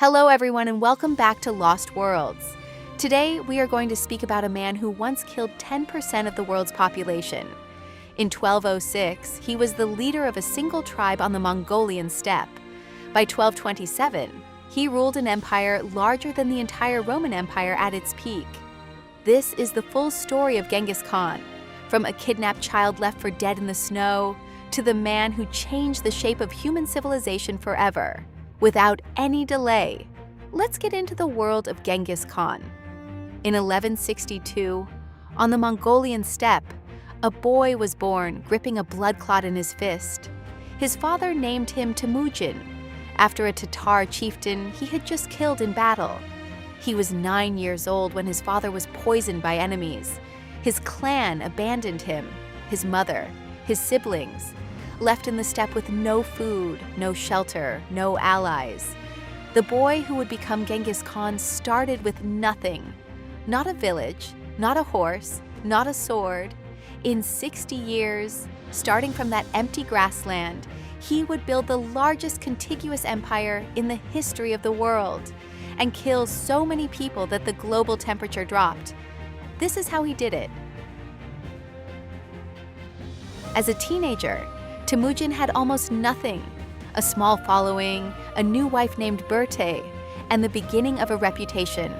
Hello everyone and welcome back to Lost Worlds. Today we are going to speak about a man who once killed 10% of the world's population. In 1206, he was the leader of a single tribe on the Mongolian steppe. By 1227, he ruled an empire larger than the entire Roman Empire at its peak. This is the full story of Genghis Khan, from a kidnapped child left for dead in the snow, to the man who changed the shape of human civilization forever. Without any delay, let's get into the world of Genghis Khan. In 1162, on the Mongolian steppe, a boy was born gripping a blood clot in his fist. His father named him Temujin, after a Tatar chieftain he had just killed in battle. He was 9 years old when his father was poisoned by enemies. His clan abandoned him, his mother, his siblings, left in the steppe with no food, no shelter, no allies. The boy who would become Genghis Khan started with nothing. Not a village, not a horse, not a sword. In 60 years, starting from that empty grassland, he would build the largest contiguous empire in the history of the world and kill so many people that the global temperature dropped. This is how he did it. As a teenager, Temujin had almost nothing: a small following, a new wife named Berthe, and the beginning of a reputation.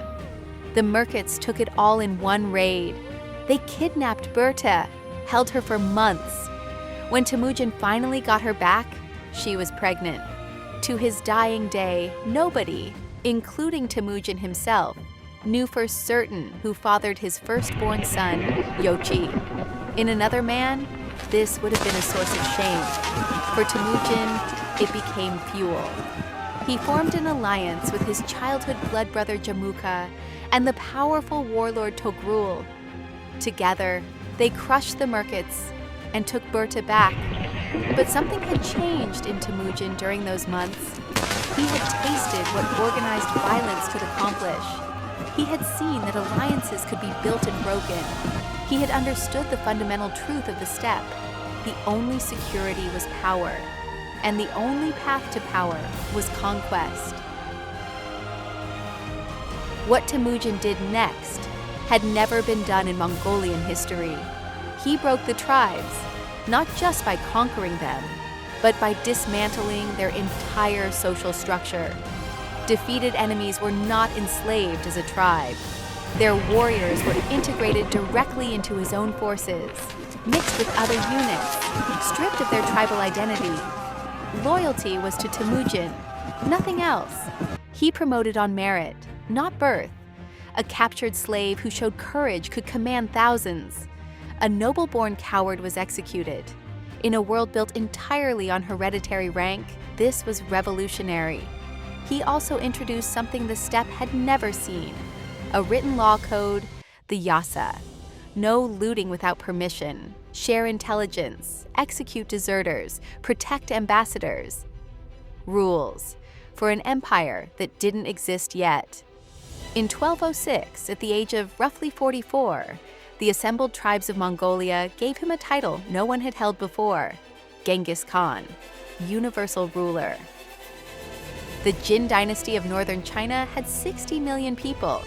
The Merkits took it all in one raid. They kidnapped Berthe, held her for months. When Temujin finally got her back, she was pregnant. To his dying day, nobody, including Temujin himself, knew for certain who fathered his firstborn son, Yochi. In another man, this would have been a source of shame. For Temujin, it became fuel. He formed an alliance with his childhood blood brother Jamukha and the powerful warlord Togrul. Together, they crushed the Merkits and took Berthe back. But something had changed in Temujin during those months. He had tasted what organized violence could accomplish. He had seen that alliances could be built and broken. He had understood the fundamental truth of the steppe. The only security was power, and the only path to power was conquest. What Temujin did next had never been done in Mongolian history. He broke the tribes, not just by conquering them, but by dismantling their entire social structure. Defeated enemies were not enslaved as a tribe. Their warriors were integrated directly into his own forces, mixed with other units, stripped of their tribal identity. Loyalty was to Temujin, nothing else. He promoted on merit, not birth. A captured slave who showed courage could command thousands. A noble-born coward was executed. In a world built entirely on hereditary rank, this was revolutionary. He also introduced something the steppe had never seen: a written law code, the yasa. No looting without permission, share intelligence, execute deserters, protect ambassadors. Rules for an empire that didn't exist yet. In 1206, at the age of roughly 44, the assembled tribes of Mongolia gave him a title no one had held before: Genghis Khan, universal ruler. The Jin dynasty of northern China had 60 million people.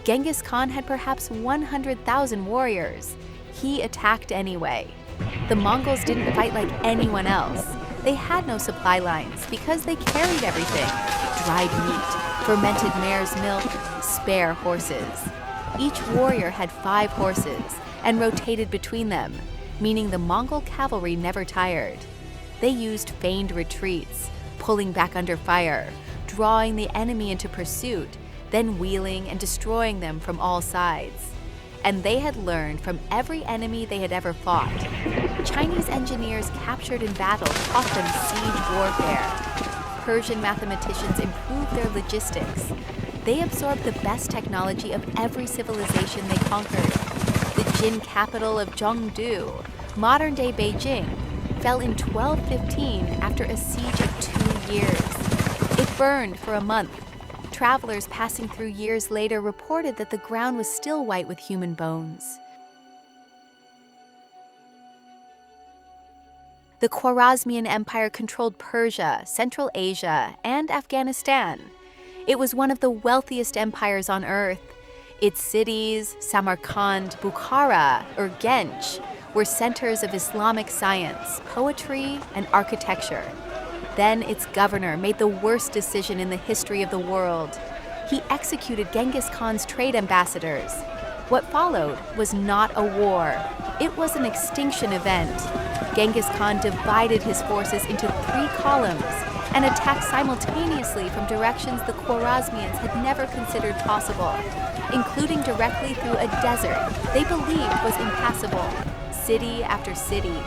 Genghis Khan had perhaps 100,000 warriors. He attacked anyway. The Mongols didn't fight like anyone else. They had no supply lines because they carried everything: dried meat, fermented mare's milk, spare horses. Each warrior had 5 horses and rotated between them, meaning the Mongol cavalry never tired. They used feigned retreats, pulling back under fire, drawing the enemy into pursuit, then wheeling and destroying them from all sides. And they had learned from every enemy they had ever fought. Chinese engineers captured in battle taught them siege warfare. Persian mathematicians improved their logistics. They absorbed the best technology of every civilization they conquered. The Jin capital of Zhongdu, modern-day Beijing, fell in 1215 after a siege of 2 years. It burned for a month. Travelers passing through years later reported that the ground was still white with human bones. The Khwarezmian Empire controlled Persia, Central Asia, and Afghanistan. It was one of the wealthiest empires on earth. Its cities, Samarkand, Bukhara, or Gench, were centers of Islamic science, poetry, and architecture. Then its governor made the worst decision in the history of the world. He executed Genghis Khan's trade ambassadors. What followed was not a war. It was an extinction event. Genghis Khan divided his forces into 3 columns and attacked simultaneously from directions the Khwarezmians had never considered possible, including directly through a desert they believed was impassable. City after city,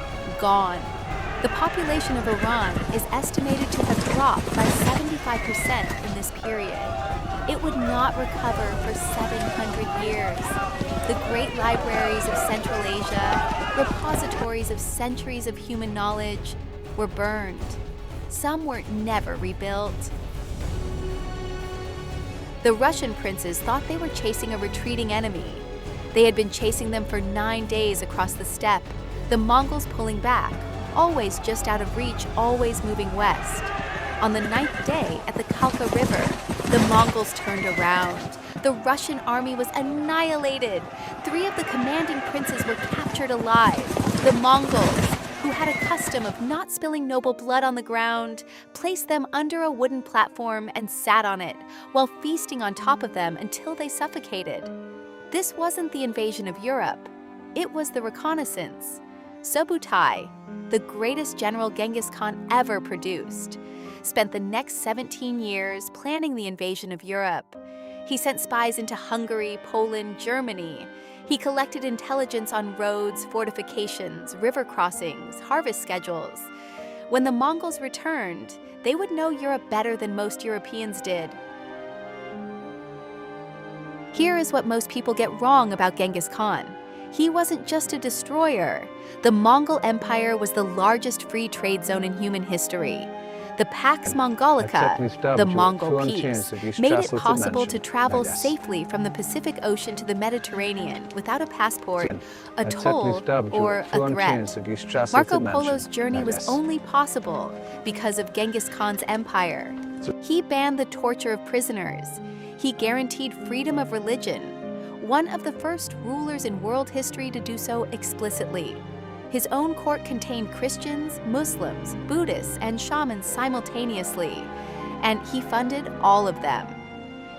gone. The population of Iran is estimated to have dropped by 75% in this period. It would not recover for 700 years. The great libraries of Central Asia, repositories of centuries of human knowledge, were burned. Some were never rebuilt. The Russian princes thought they were chasing a retreating enemy. They had been chasing them for 9 days across the steppe, the Mongols pulling back, always just out of reach, always moving west. On the 9th day, at the Kalka River, the Mongols turned around. The Russian army was annihilated. 3 of the commanding princes were captured alive. The Mongols, who had a custom of not spilling noble blood on the ground, placed them under a wooden platform and sat on it, while feasting on top of them until they suffocated. This wasn't the invasion of Europe. It was the reconnaissance. Subutai, the greatest general Genghis Khan ever produced, spent the next 17 years planning the invasion of Europe. He sent spies into Hungary, Poland, Germany. He collected intelligence on roads, fortifications, river crossings, harvest schedules. When the Mongols returned, they would know Europe better than most Europeans did. Here is what most people get wrong about Genghis Khan. He wasn't just a destroyer. The Mongol Empire was the largest free trade zone in human history. The Pax Mongolica, the Mongol Peace, made it possible to travel safely from the Pacific Ocean to the Mediterranean without a passport, a toll, or a threat. Marco Polo's journey was only possible because of Genghis Khan's empire. He banned the torture of prisoners. He guaranteed freedom of religion, one of the first rulers in world history to do so explicitly. His own court contained Christians, Muslims, Buddhists, and shamans simultaneously, and he funded all of them.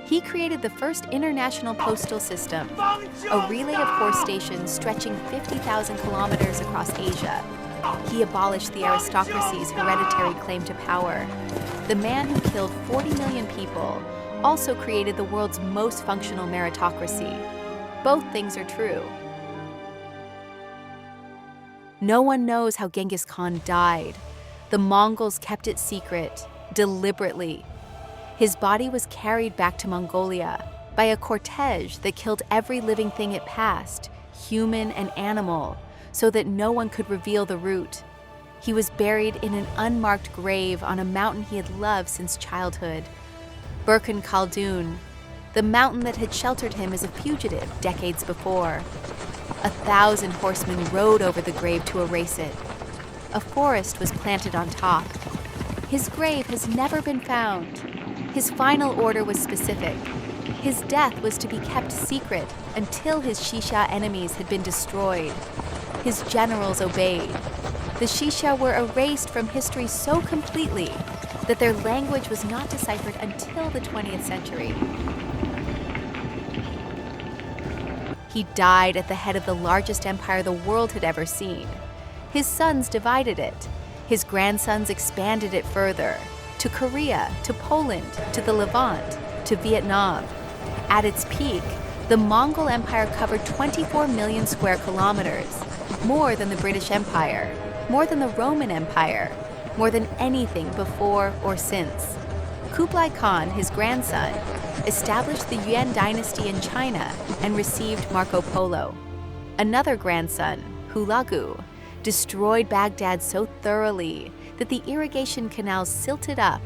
He created the first international postal system, a relay of horse stations stretching 50,000 kilometers across Asia. He abolished the aristocracy's hereditary claim to power. The man who killed 40 million people also created the world's most functional meritocracy. Both things are true. No one knows how Genghis Khan died. The Mongols kept it secret, deliberately. His body was carried back to Mongolia by a cortege that killed every living thing it passed, human and animal, so that no one could reveal the route. He was buried in an unmarked grave on a mountain he had loved since childhood. Burkhan Khaldun, the mountain that had sheltered him as a fugitive decades before. 1,000 horsemen rode over the grave to erase it. A forest was planted on top. His grave has never been found. His final order was specific. His death was to be kept secret until his Shisha enemies had been destroyed. His generals obeyed. The Shisha were erased from history so completely that their language was not deciphered until the 20th century. He died at the head of the largest empire the world had ever seen. His sons divided it. His grandsons expanded it further, to Korea, to Poland, to the Levant, to Vietnam. At its peak, the Mongol Empire covered 24 million square kilometers, more than the British Empire, more than the Roman Empire, more than anything before or since. Kublai Khan, his grandson, established the Yuan dynasty in China and received Marco Polo. Another grandson, Hulagu, destroyed Baghdad so thoroughly that the irrigation canals silted up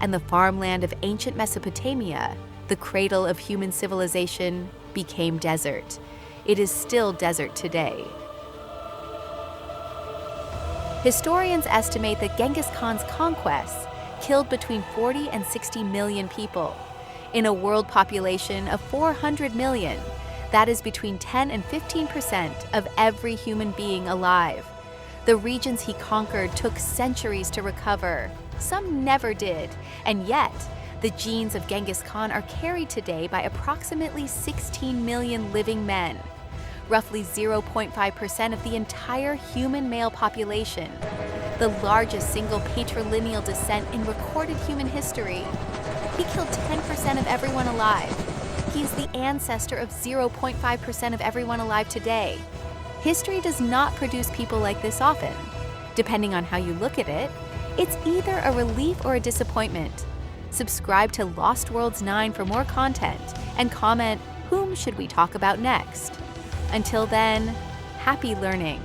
and the farmland of ancient Mesopotamia, the cradle of human civilization, became desert. It is still desert today. Historians estimate that Genghis Khan's conquests killed between 40 and 60 million people. In a world population of 400 million, that is between 10 and 15% of every human being alive. The regions he conquered took centuries to recover. Some never did, and yet, the genes of Genghis Khan are carried today by approximately 16 million living men, roughly 0.5% of the entire human male population, the largest single patrilineal descent in recorded human history. He killed 10% of everyone alive. He is the ancestor of 0.5% of everyone alive today. History does not produce people like this often. Depending on how you look at it, it's either a relief or a disappointment. Subscribe to Lost Worlds 9 for more content and comment, whom should we talk about next? Until then, happy learning.